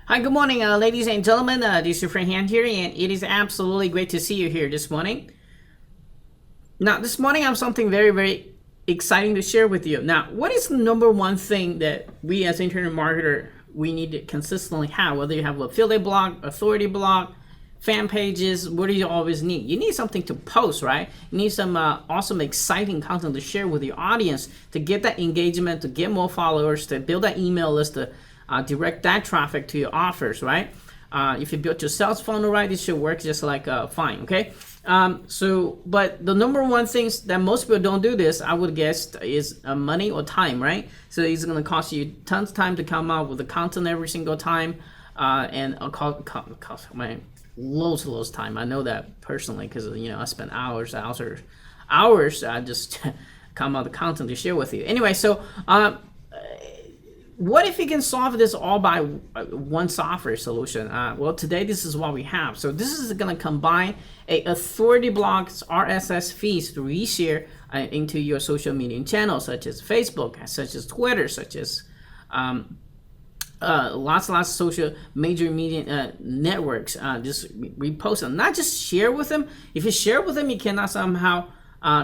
Hi, good morning, ladies and gentlemen. This is your friend Han here, and it is absolutely great to see you here this morning. Now, this morning I have something very, very exciting to share with you. Now, what is the number one thing that we as internet marketer we need to consistently have? Whether you have an affiliate blog, authority blog, fan pages, what do you always need? You need something to post, right? You need some awesome, exciting content to share with your audience to get that engagement, to get more followers, to build that email list, to direct that traffic to your offers, right? If you build your sales funnel right, it should work just like fine, okay? But the number one things that most people don't do this, I would guess, is money or time, right? So it's going to cost you tons of time to come up with the content every single time, and cost man, loads of time. I know that personally because I spend hours just come up with content to share with you. Anyway, so what if you can solve this all by one software solution? Well, today this is what we have. So this is going to combine a authority blog's RSS feeds to reshare into your social media channels, such as Facebook, such as Twitter, such as lots of social major media networks. Just repost them, not just share with them. If you share with them, you cannot somehow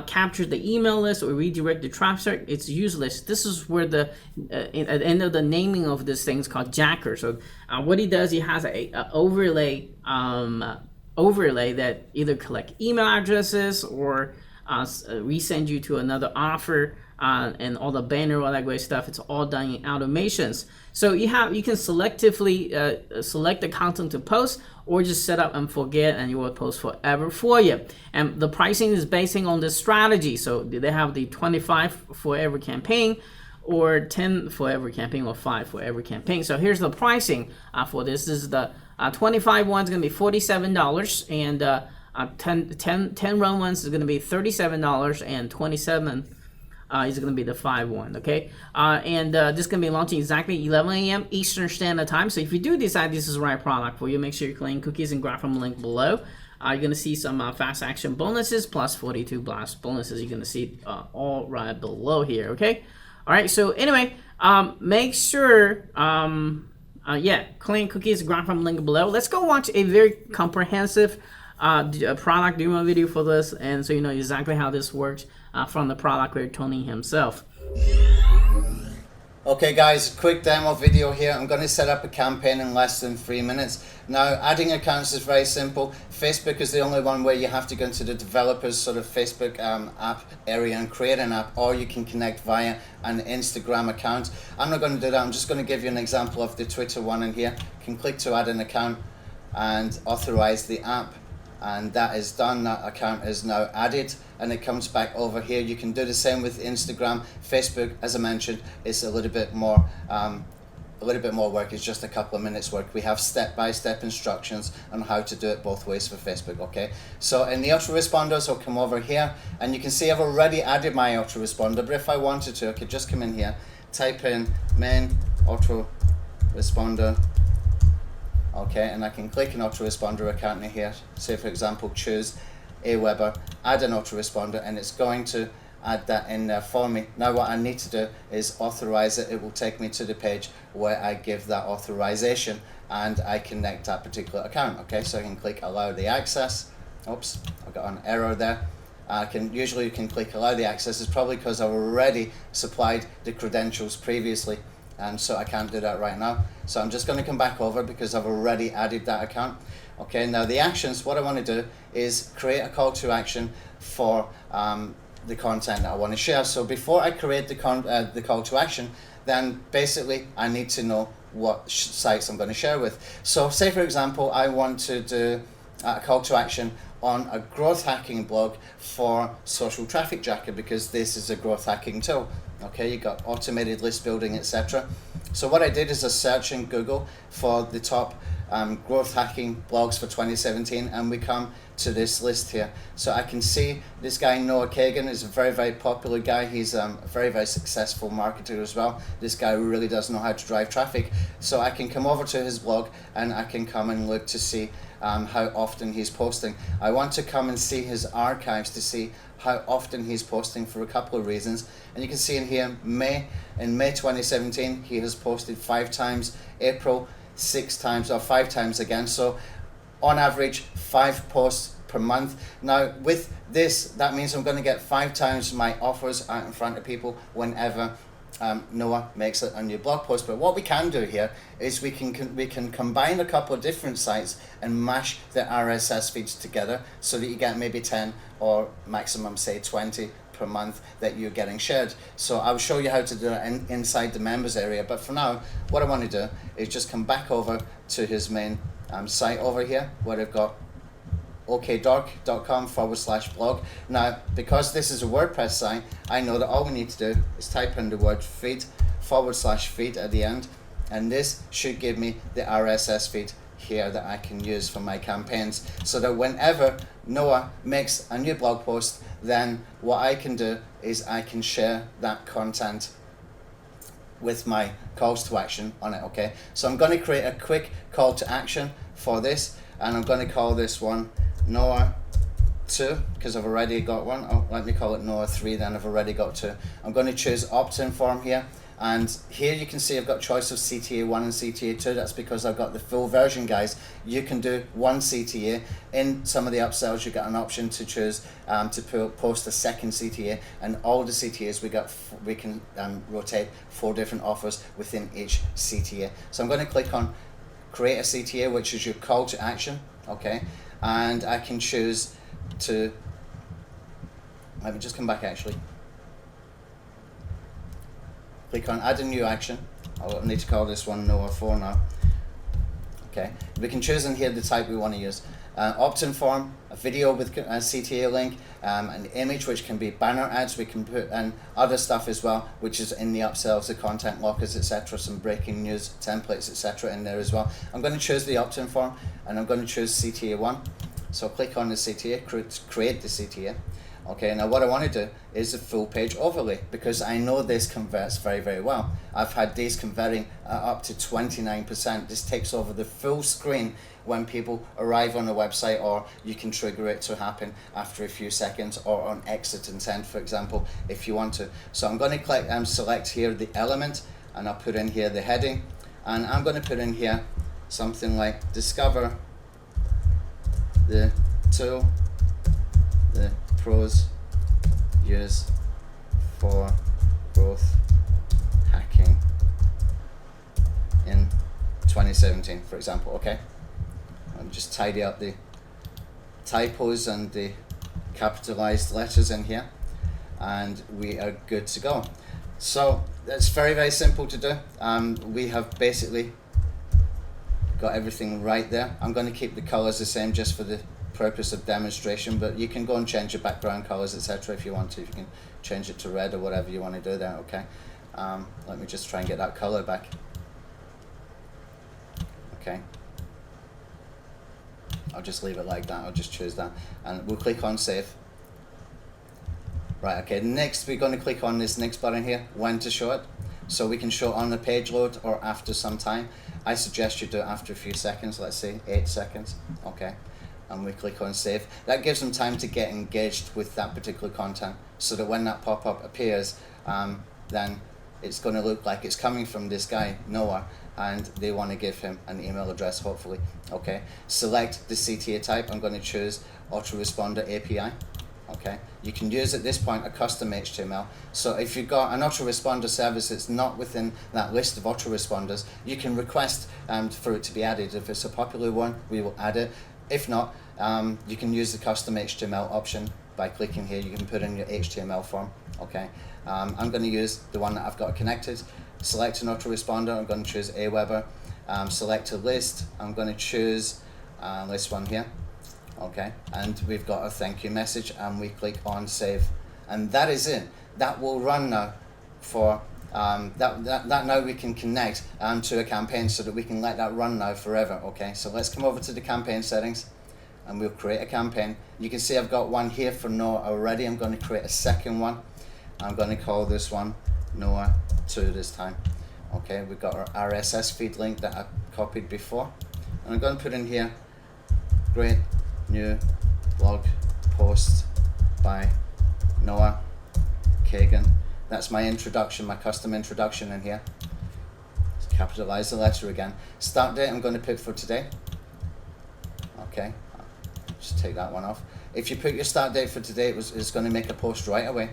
capture the email list or redirect the traffic. It's useless. This is where at the end of the naming of this thing is called Jacker. So what he does, he has a overlay that either collect email addresses or resend you to another offer, and all the banner, all that great stuff. It's all done in automations. So you can selectively select the content to post, or just set up and forget, and it will post forever for you. And the pricing is basing on this strategy. So they have the 25 for every campaign, or 10 for every campaign, or 5 for every campaign. So here's the pricing for this. This is the 25 one's going to be $47, and 10 run ones is going to be $37, and 27 is going to be the 5-1, okay? This is going to be launching exactly 11 a.m. Eastern Standard Time. So if you do decide this is the right product for you, make sure you claim cookies and grab from the link below. You're going to see some fast action bonuses plus 42 blast bonuses. You're going to see all right below here, okay? All right, so anyway, make sure, claim cookies, grab from the link below. Let's go watch a very comprehensive product demo video for this, and so you know exactly how this works from the product creator Tony himself. Okay guys, quick demo video here. I'm going to set up a campaign in less than 3 minutes. Now, adding accounts is very simple. Facebook is the only one where you have to go into the developers sort of Facebook app area and create an app, or you can connect via an Instagram account. I'm not going to do that. I'm just going to give you an example of the Twitter one in here. You can click to add an account and authorize the app. And that is done. That account is now added, and it comes back over here. You can do the same with Instagram. Facebook, as I mentioned, is a little bit more work. It's just a couple of minutes work. We have step-by-step instructions on how to do it both ways for Facebook. Okay, so in the autoresponders, I'll come over here, and you can see I've already added my autoresponder. But if I wanted to, I could just come in here, type in main autoresponder. Okay, and I can click an autoresponder account in here. Say for example, choose Aweber, add an autoresponder, and it's going to add that in there for me. Now what I need to do is authorize it. It will take me to the page where I give that authorization and I connect that particular account. Okay, so I can click allow the access. Oops, I got an error there. Usually you can click allow the access. It's probably because I've already supplied the credentials previously, and so I can't do that right now. So I'm just going to come back over because I've already added that account. Okay, now the actions, what I want to do is create a call to action for the content that I want to share. So before I create the call to action, then basically I need to know what sites I'm going to share with. So say for example, I want to do a call to action on a growth hacking blog for Social Traffic Jacker, because this is a growth hacking tool. Okay, you got automated list building, etc. So what I did is a search in Google for the top growth hacking blogs for 2017, and we come to this list here. So I can see this guy Noah Kagan is a very, very popular guy. He's a very, very successful marketer as well. This guy really does know how to drive traffic. So I can come over to his blog and I can come and look to see how often he's posting. I want to come and see his archives to see how often he's posting for a couple of reasons. And you can see in here, in May 2017, he has posted 5 times, April 6 times or 5 times again. So on average 5 posts per month. Now with this, that means I'm going to get 5 times my offers out in front of people whenever Noah makes a new blog post. But what we can do here is we can combine a couple of different sites and mash the RSS feeds together so that you get maybe 10 or maximum say 20 per month that you're getting shared. So I'll show you how to do it inside the members area, but for now what I want to do is just come back over to his main site over here where I've got okdork.com/blog. Now because this is a WordPress site, I know that all we need to do is type in the word feed/feed at the end, and this should give me the RSS feed here that I can use for my campaigns, so that whenever Noah makes a new blog post, then what I can do is I can share that content with my calls to action on it. Okay, so I'm going to create a quick call to action for this, and I'm going to call this one Noah 2 because I've already got one. Oh, let me call it Noah 3 then, I've already got 2. I'm going to choose opt-in form here, and here you can see I've got choice of CTA 1 and CTA 2. That's because I've got the full version, guys. You can do one CTA. In some of the upsells you get an option to choose to post a second CTA, and all the CTAs we can rotate 4 different offers within each CTA. So I'm going to click on create a CTA, which is your call to action. Okay, and I can choose to, let me just come back actually, click on add a new action. I'll need to call this one Noah 4 now. Okay, we can choose in here the type we want to use. Opt-in form, a video with a CTA link, an image which can be banner ads. We can put in other stuff as well, which is in the upsells, the content lockers, etc., some breaking news templates, etc. in there as well. I'm going to choose the opt-in form, and I'm going to choose CTA 1. So click on the CTA, create the CTA. Okay, now what I want to do is a full page overlay, because I know this converts very, very well. I've had these converting up to 29%. This takes over the full screen when people arrive on a website, or you can trigger it to happen after a few seconds, or on exit intent, for example, if you want to. So I'm going to click select here the element, and I'll put in here the heading, and I'm going to put in here something like discover the tool the pros use for growth hacking in 2017, for example. Okay, I'll just tidy up the typos and the capitalized letters in here, and we are good to go. So that's very, very simple to do. We have basically got everything right there. I'm going to keep the colors the same just for the purpose of demonstration, but you can go and change your background colors, etc. if you want to. You can change it to red or whatever you want to do there. Okay, let me just try and get that color back. Okay, I'll just leave it like that. I'll just choose that, and we'll click on save. Right, okay, next we're going to click on this next button here, when to show it. So we can show it on the page load or after some time. I suggest you do it after a few seconds, let's say 8 seconds. Okay, and we click on save. That gives them time to get engaged with that particular content, so that when that pop-up appears, then it's going to look like it's coming from this guy Noah, and they want to give him an email address, hopefully. Okay, select the CTA type. I'm going to choose autoresponder API. Okay, you can use at this point a custom HTML. So if you've got an autoresponder service that's not within that list of autoresponders, you can request for it to be added. If it's a popular one, we will add it. If not, you can use the custom HTML option by clicking here. You can put in your HTML form. Okay, I'm going to use the one that I've got connected. Select an autoresponder. I'm going to choose Aweber. Select a list. I'm going to choose this one here. Okay, and we've got a thank you message, and we click on save, and that is it. That will run now for that now we can connect to a campaign, so that we can let that run now forever. Okay, so let's come over to the campaign settings, and we'll create a campaign. You can see I've got one here for Noah already. I'm going to create a second one. I'm going to call this one Noah 2 this time. Okay, we've got our RSS feed link that I copied before, and I'm going to put in here great new blog post by Noah Kagan. That's my introduction, my custom introduction in here. capitalize the letter again. Start date I'm going to put for today. Okay, just take that one off. If you put your start date for today, it's going to make a post right away.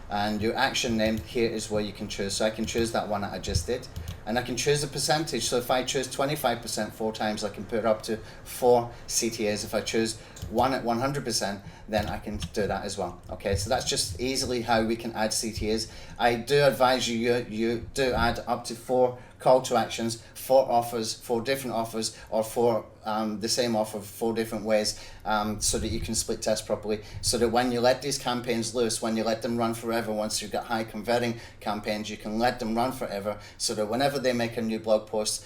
And your action name here is where you can choose. So I can choose that one that I just did. And I can choose a percentage. So if I choose 25% 4 times, I can put it up to 4 CTAs. If I choose one at 100%, then I can do that as well. Okay, so that's just easily how we can add CTAs. I do advise you do add up to 4 call to actions, 4 offers, 4 different offers, or 4 the same offer 4 different ways, so that you can split test properly, so that when you let these campaigns loose, when you let them run forever, once you've got high converting campaigns, you can let them run forever, so that whenever they make a new blog post,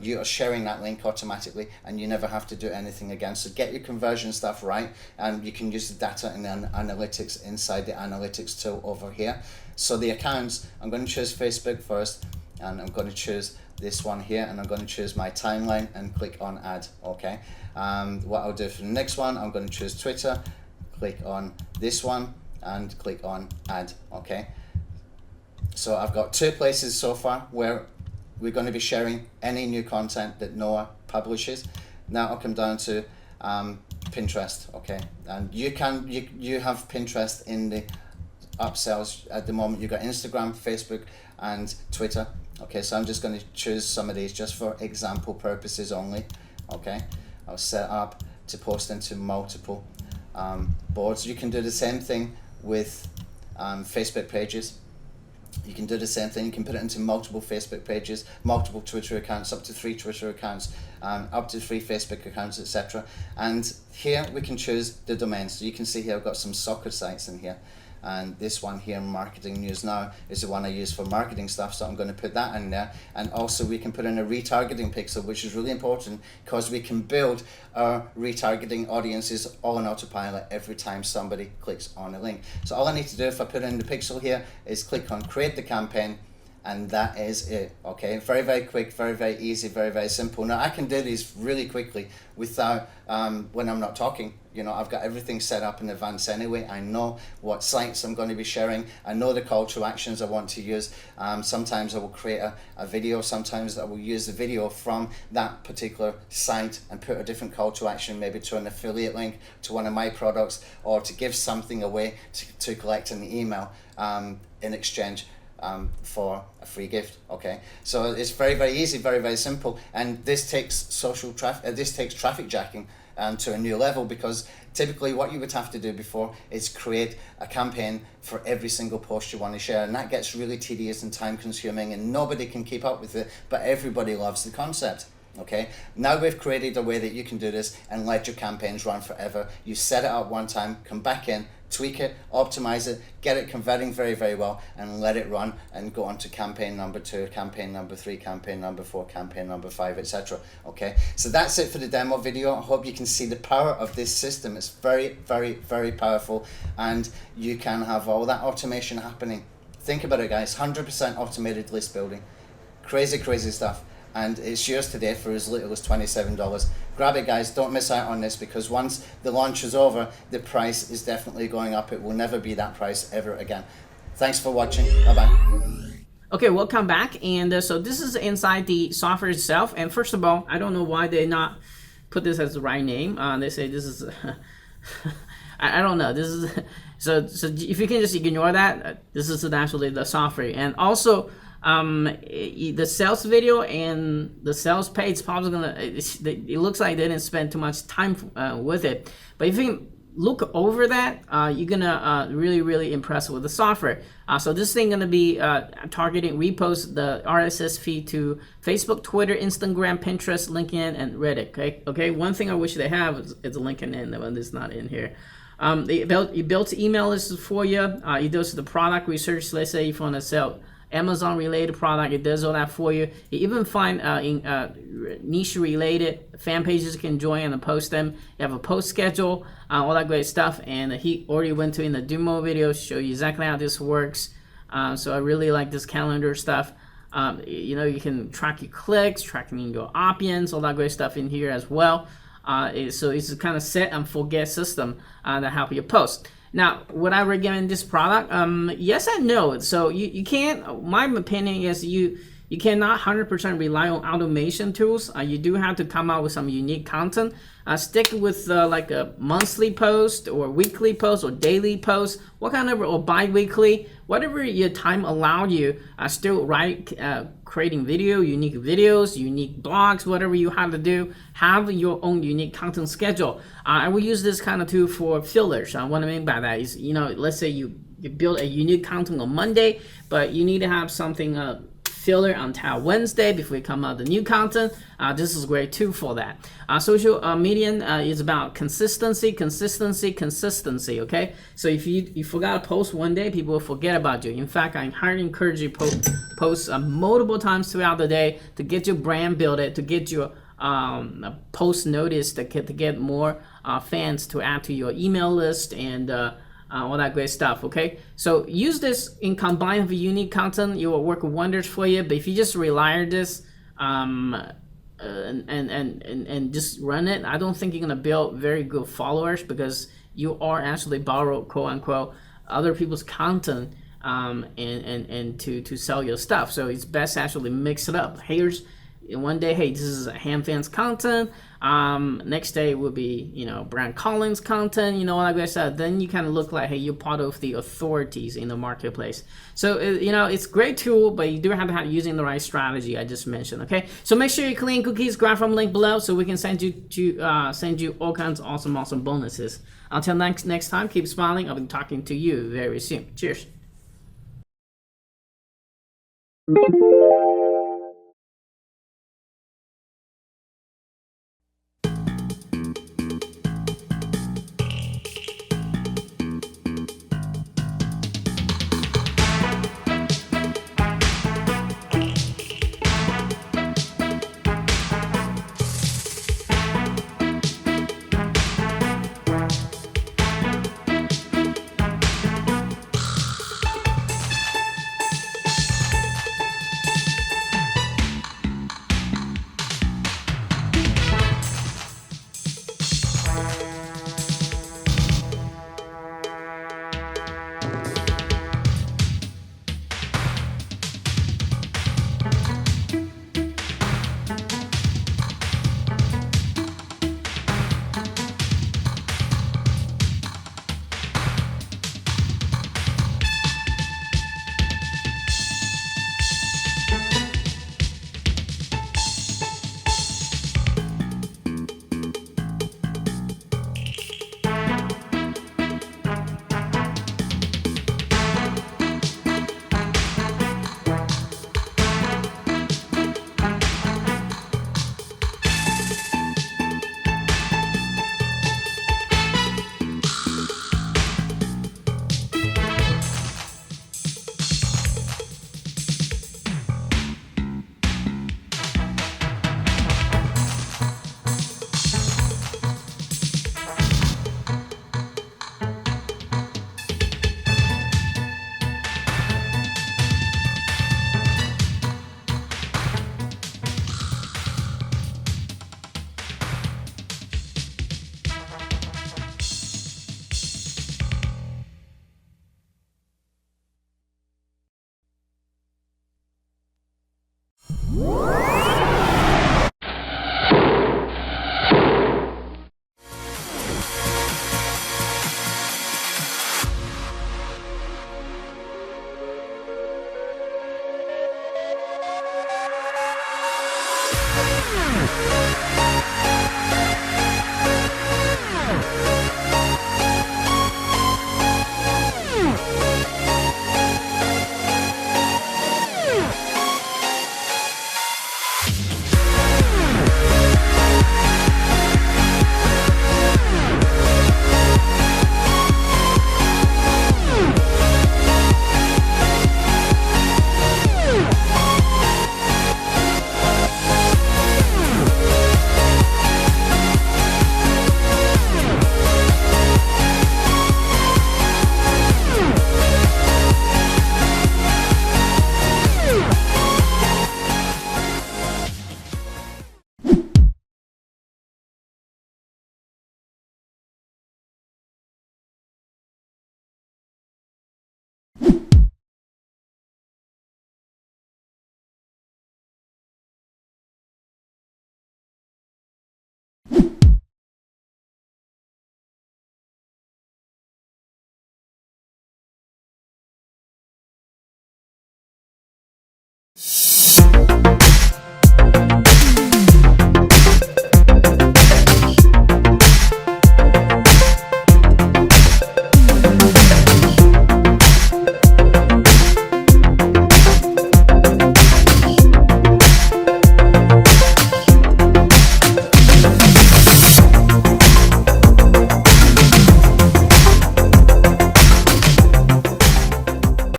you are sharing that link automatically and you never have to do anything again. So get your conversion stuff right, and you can use the data and then analytics inside the analytics tool over here. So the accounts, I'm going to choose Facebook first, and I'm going to choose this one here, and I'm going to choose my timeline and click on add. Okay, what I'll do for the next one, I'm going to choose Twitter, click on this one and click on add. Okay, so I've got 2 places so far where we're going to be sharing any new content that Noah publishes. Now I'll come down to Pinterest. Okay, and you have Pinterest in the upsells at the moment. You've got Instagram, Facebook and Twitter. Okay, so I'm just going to choose some of these just for example purposes only. Okay, I'll set up to post into multiple boards. You can do the same thing with Facebook pages. You can do the same thing. You can put it into multiple Facebook pages, multiple Twitter accounts, up to 3 Twitter accounts, up to 3 Facebook accounts, etc. And here we can choose the domain. So you can see here I've got some soccer sites in here. And this one here, Marketing News Now, is the one I use for marketing stuff, so I'm going to put that in there. And also we can put in a retargeting pixel, which is really important because we can build our retargeting audiences all on Autopilot every time somebody clicks on a link. So all I need to do if I put in the pixel here is click on create the campaign, and that is it. Okay, very, very quick, very, very easy, very, very simple. Now I can do these really quickly without, when I'm not talking. You know, I've got everything set up in advance anyway. I know what sites I'm going to be sharing. I know the call to actions I want to use. Sometimes I will create a video. Sometimes I will use the video from that particular site and put a different call to action, maybe to an affiliate link to one of my products, or to give something away to collect an email in exchange for a free gift. Okay, so it's very, very easy, very, very simple, and this takes traffic jacking to a new level, because typically what you would have to do before is create a campaign for every single post you want to share, and that gets really tedious and time consuming and nobody can keep up with it, but everybody loves the concept. Okay, now we've created a way that you can do this and let your campaigns run forever. You set it up one time, come back in, tweak it, optimize it, get it converting very, very well, and let it run and go on to campaign number 2, campaign number 3, campaign number 4, campaign number 5, etc. Okay, so that's it for the demo video. I hope you can see the power of this system. It's very, very, very powerful, and you can have all that automation happening. Think about it, guys. 100% automated list building. Crazy, crazy stuff. And it's yours today for as little as $27. Grab it, guys. Don't miss out on this, because once the launch is over, the price is definitely going up. It will never be that price ever again. Thanks for watching. Bye-bye. Okay, welcome back. And so this is inside the software itself. And first of all, I don't know why they not put this as the right name. They say this is... I don't know. This is... So if you can just ignore that, this is actually the software. And also... the sales video and the sales page probably gonna, it looks like they didn't spend too much time with it, but if you look over that, you're gonna really impressed with the software. So this thing gonna be targeting repost the RSS feed to Facebook, Twitter, Instagram, Pinterest, LinkedIn, and Reddit. Okay. One thing I wish they have is LinkedIn, but it's not in here. It built email lists for you. It does the product research. Let's say if you want to sell Amazon related product, it does all that for you. You even find niche related fan pages you can join and post them. You have a post schedule, all that great stuff. And he already went to in the demo video, show you exactly how this works. So I really like this calendar stuff. You know, you can track your clicks, tracking your opt-ins, all that great stuff in here as well. So it's a kind of set and forget system that help you post. Now, would I recommend this product? Yes and no. So you can't, my opinion is you you cannot 100% rely on automation tools. You do have to come out with some unique content. Stick with like a monthly post or weekly post or daily post, what kind of, or bi-weekly, whatever your time allow you. Still write, creating video, unique videos, unique blogs, whatever you have to do. Have your own unique content schedule. I will use this kind of tool for fillers. What I mean by that is, let's say you build a unique content on Monday, but you need to have something filler until Wednesday before you come out the new content. This is a great tool for that. Social media is about consistency. Okay, so if you forgot to post one day, people will forget about you. In fact, I highly encourage you post multiple times throughout the day to get your brand built, to get your post noticed, to get more fans to add to your email list, and all that great stuff. Okay, so use this in combined with unique content. It will work wonders for you. But if you just rely on this and just run it, I don't think you're gonna build very good followers, because you are actually borrowed, quote unquote, other people's content and to sell your stuff. So it's best actually mix it up. Here's one day, hey, this is hanfans content. Next day will be, Brand Collins content, like I said. Then you kind of look like, hey, you're part of the authorities in the marketplace. So, it's a great tool, but you do have to have using the right strategy I just mentioned, okay? So make sure you clean cookies, grab from link below so we can send you all kinds of awesome bonuses. Until next time, keep smiling. I'll be talking to you very soon. Cheers. Yeah.